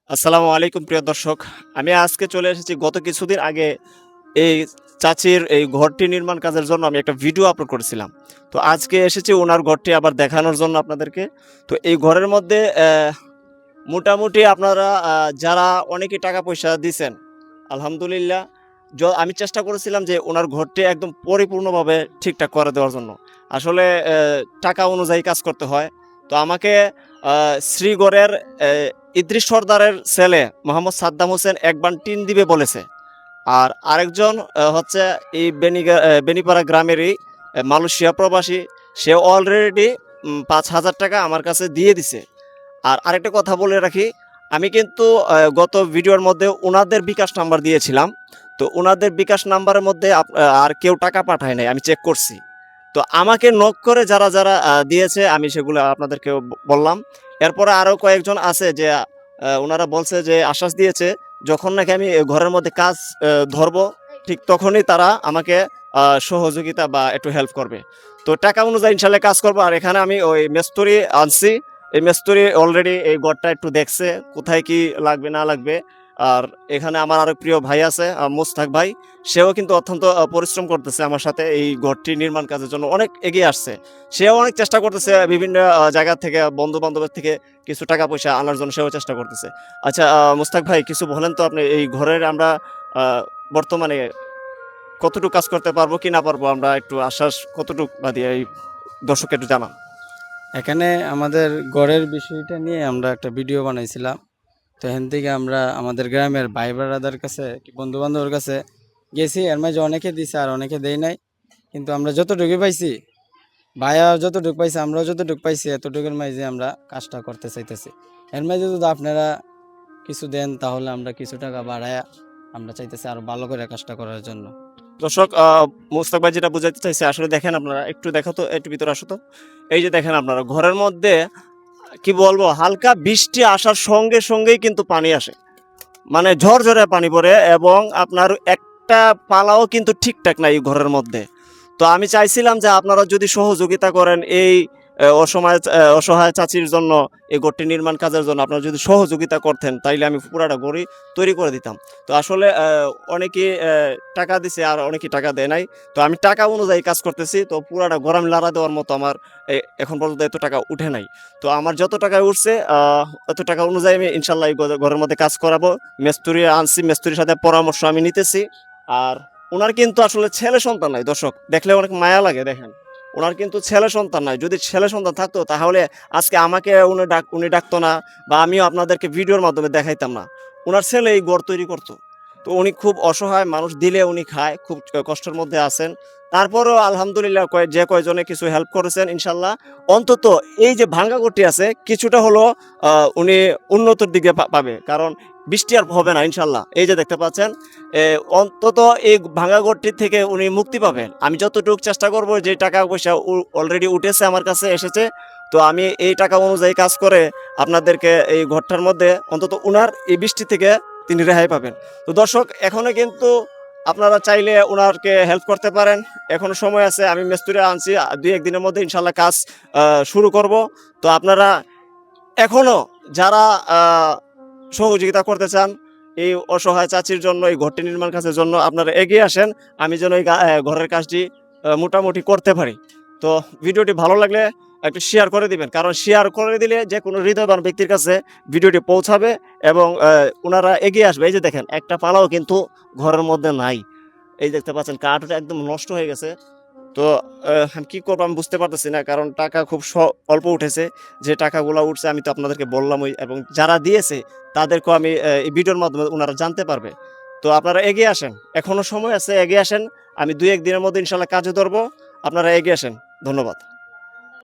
আসসালামু আলাইকুম প্রিয় দর্শক। আমি আজকে চলে এসেছি গত কিছুদিন আগে এই চাচির এই ঘরটি নির্মাণ কাজের জন্য আমি একটা ভিডিও আপলোড করেছিলাম। তো আজকে এসেছি ওনার ঘরটি আবার দেখানোর জন্য আপনাদেরকে। তো এই ঘরের মধ্যে মোটামুটি আপনারা যারা অনেকে টাকা পয়সা দিছেন, আলহামদুলিল্লাহ। আমি চেষ্টা করেছিলাম যে ওনার ঘরটি একদম পরিপূর্ণভাবে ঠিকঠাক করে দেওয়ার জন্য। আসলে টাকা অনুযায়ী কাজ করতে হয়। তো আমাকে শ্রীগড়ের ইদ্রিস সর্দারের ছেলে মোহাম্মদ সাদ্দাম হোসেন একবান টিন দিবে বলেছে। আর আরেকজন হচ্ছে এই বেনিপাড়া গ্রামেরই মালয়েশিয়া প্রবাসী। সে অলরেডি ৫,০০০ টাকা আমার কাছে দিয়ে দিছে। আর আরেকটা কথা বলে রাখি, আমি কিন্তু গত ভিডিওর মধ্যে ওনাদের বিকাশ নাম্বার দিয়েছিলাম। তো ওনাদের বিকাশ নাম্বারের মধ্যে আর কেউ টাকা পাঠায় নাই, আমি চেক করছি। তো আমাকে নক করে যারা যারা দিয়েছে আমি সেগুলো আপনাদেরকে বললাম। এরপরে আরও কয়েকজন আছে যে ওনারা বলছে যে আশ্বাস দিয়েছে যখন নাকি আমি ঘরের মধ্যে কাজ ধরবো ঠিক তখনই তারা আমাকে সহযোগিতা বা একটু হেল্প করবে। তো টাকা অনুযায়ী ইনশাল্লাহ কাজ করবো। আর এখানে আমি ওই মেস্তরি আনছি। এই মেস্তরি অলরেডি এই ঘরটা একটু দেখছে কোথায় কি লাগবে না লাগবে। আর এখানে আমার আরো প্রিয় ভাই আছে মুস্তাক ভাই। সেও কিন্তু অত্যন্ত পরিশ্রম করতেছে আমার সাথে এই ঘরটি নির্মাণ কাজের জন্য অনেক এগিয়ে আসছে। সেও অনেক চেষ্টা করতেছে বিভিন্ন জায়গা থেকে বন্ধু বান্ধবের থেকে কিছু টাকা পয়সা আনার জন্য সেও চেষ্টা করতেছে। আচ্ছা, মুস্তাক ভাই কিছু বলেন তো আপনি এই ঘরের আমরা বর্তমানে কতটুকু কাজ করতে পারবো কি না পারবো, আমরা একটু আশ্বাস কতটুকু বা দিয়ে এই দর্শককে একটু জানান। এখানে আমাদের গড়ের বিষয়টা নিয়ে আমরা একটা ভিডিও বানাইছিলাম। তো এখান থেকে আমরা আমাদের গ্রামের ভাই ব্রাদার কাছে বন্ধু বান্ধবের কাছে গেছি। এর মাঝে অনেকে দিছে আর অনেকে দেয় নাই, কিন্তু আমরা যতটুকু পাইছি, ভাইয়া যতটুকু পাইছি আমরাও যতটুকু পাইছি, এতটুকুর মাঝে আমরা কাজটা করতে চাইতেছি। এর মাঝে যদি আপনারা কিছু দেন তাহলে আমরা কিছু টাকা বাড়ায়া আমরা চাইতেছি আরো ভালো করে কাজটা করার জন্য। দর্শক, মোস্তাক ভাই যেটা বুঝাইতে চাইছে আসলে দেখেন, আপনারা একটু দেখো তো, একটু ভিতরে আসো তো। এই যে দেখেন আপনারা ঘরের মধ্যে কি বলবো, হালকা বৃষ্টি আসার সঙ্গে সঙ্গেই কিন্তু পানি আসে, মানে ঝরঝরে পানি পড়ে, এবং আপনার একটা পালাও কিন্তু ঠিকঠাক নাই এই ঘরের মধ্যে। তো আমি চাইছিলাম যে আপনারা যদি সহযোগিতা করেন এই অসহায় চাচির জন্য, এই ঘরটি নির্মাণ কাজের জন্য আপনারা যদি সহযোগিতা করতেন তাইলে আমি পুরাটা ঘরই তৈরি করে দিতাম। তো আসলে অনেকে টাকা দিছে আর অনেকে টাকা দেয় নাই। তো আমি টাকা অনুযায়ী কাজ করতেছি। তো পুরাটা ঘর আমি লাড়া দেওয়ার মতো আমার এখন পর্যন্ত এত টাকা উঠে নাই। তো আমার যত টাকা উঠছে এত টাকা অনুযায়ী আমি ইনশাল্লাহ এই ঘরের মধ্যে কাজ করাবো। মিস্ত্রি আনছি, মিস্ত্রির সাথে পরামর্শ আমি নিতেছি। আর ওনার কিন্তু আসলে ছেলে সন্তান নাই। দর্শক দেখলে অনেক মায়া লাগে। দেখেন ওনার কিন্তু ছেলে সন্তান নাই। যদি ছেলে সন্তান থাকতো তাহলে আজকে আমাকে উনি ডাকতো না, বা আমিও আপনাদেরকে ভিডিওর মাধ্যমে দেখাইতাম না। ওনার ছেলে এই ঘর তৈরি করতো। তো উনি খুব অসহায় মানুষ, দিলে উনি খায়, খুব কষ্টের মধ্যে আছেন। তারপরেও আলহামদুলিল্লাহ যে কয়জনে কিছু হেল্প করেছেন ইনশাল্লাহ, অন্তত এই যে ভাঙ্গা ঘরটি আছে কিছুটা হলো উনি উন্নতির দিকে পাবে। কারণ বৃষ্টি আর হবে না ইনশাল্লাহ। এই যে দেখতে পাচ্ছেন, অন্তত এই ভাঙ্গা ঘরটির থেকে উনি মুক্তি পাবেন। আমি যতটুকু চেষ্টা করব, যে টাকা পয়সা অলরেডি উঠেছে আমার কাছে এসেছে, তো আমি এই টাকা অনুযায়ী কাজ করে আপনাদেরকে এই ঘরটার মধ্যে অন্তত উনার এই বৃষ্টি থেকে তিনি রেহাই পাবেন। তো দর্শক, এখনো কিন্তু আপনারা চাইলে ওনারকে হেল্প করতে পারেন। এখনো সময় আছে। আমি মিস্ত্রি আনছি, 2-1 দিনের মধ্যে ইনশাল্লাহ কাজ শুরু করব। তো আপনারা এখনো যারা সহযোগিতা করতে চান এই অসহায় চাচির জন্য, এই ঘরটি নির্মাণ কাজের জন্য, আপনারা এগিয়ে আসেন। আমি যেন এই ঘরের কাজটি মোটামুটি করতে পারি। তো ভিডিওটি ভালো লাগলে একটু শেয়ার করে দিবেন, কারণ শেয়ার করে দিলে যে কোনো হৃদয়বান ব্যক্তির কাছে ভিডিওটি পৌঁছাবে এবং ওনারা এগিয়ে আসবে। এই যে দেখেন একটা পালাও কিন্তু ঘরের মধ্যে নাই। এই দেখতে পাচ্ছেন কাঠটা একদম নষ্ট হয়ে গেছে। তো আমি কি করবো আমি বুঝতে পারতেছি না, কারণ টাকা খুব অল্প উঠেছে। যে টাকাগুলো উঠছে আমি তো আপনাদেরকে বললাম, এবং যারা দিয়েছে তাদেরকেও আমি এই ভিডিওর মাধ্যমে ওনারা জানতে পারবে। তো আপনারা এগিয়ে আসেন, এখনো সময় আছে, এগিয়ে আসেন। আমি 2-1 দিনের মধ্যে ইনশাল্লাহ কাজে ধরবো। আপনারা এগিয়ে আসেন। ধন্যবাদ।